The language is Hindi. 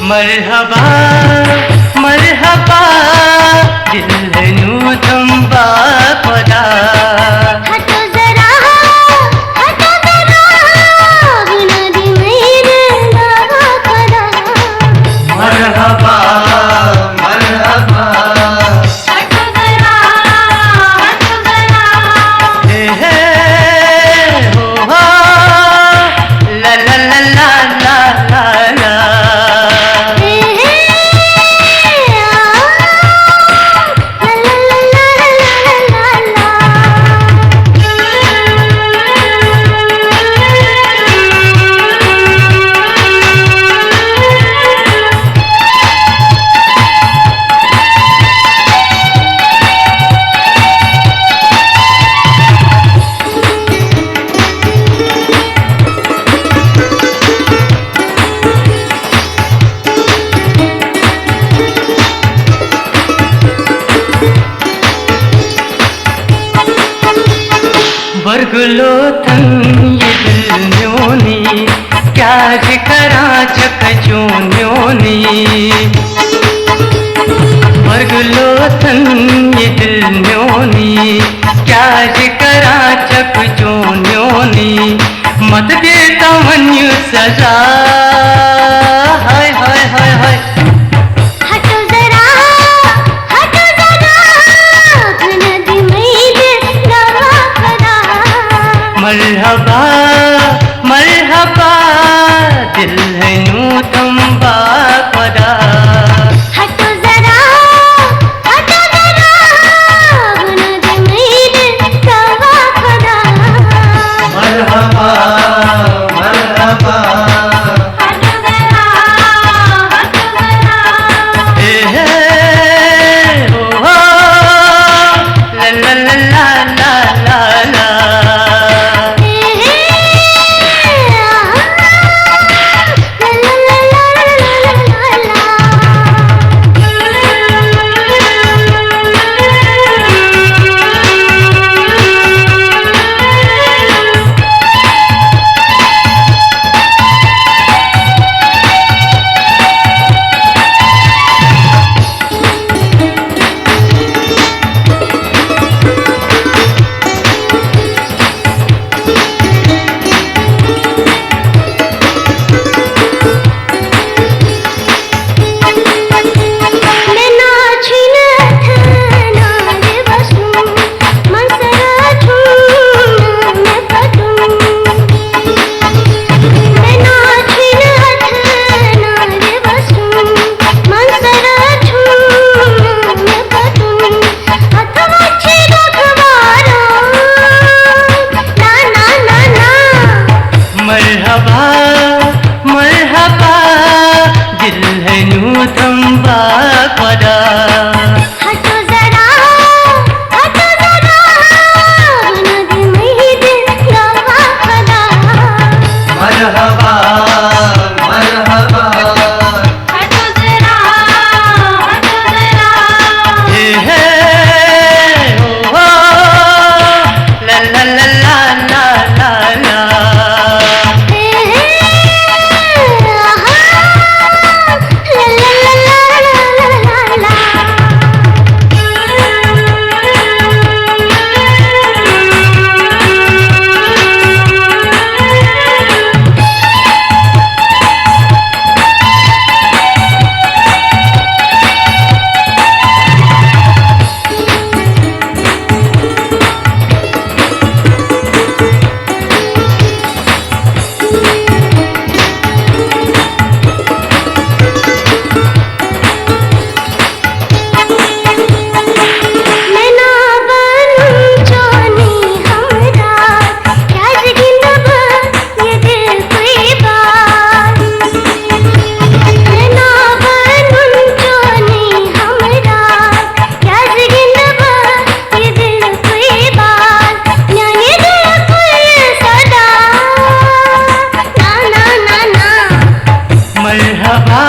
मरहबा मरहबा दिल है नू तुम बापदा हटो जरा गुना दी मेरे गावा खदा मरहबा मरहबा हटो जरा हे हे हो ला ला ला ला ला ला ला बरगुलो तन ये दिल न्योनी क्या करा चक न्योनी बरगुलो तन ये दिल न्योनी क्या करा चक न्योनी मत देता मन सजा हाय हाय हाय हाय हटो जरा गुना दी मेरे गावा खदा मरहबा मरहबा दिल है नू तुम बापदा हटो जरा गुना दी मेरे गावा खदा मरहबा मरहबा हटो जरा हे हे हो ला ला ला ला ला ला ला मरहबा मरहबा दिल है नू तुम बापदा हटो जरा गुना दी मेरे गावा खदा मरहबा मरहबा हटो जरा हे हे हो ला ला ला ला ला ला ला मरहबा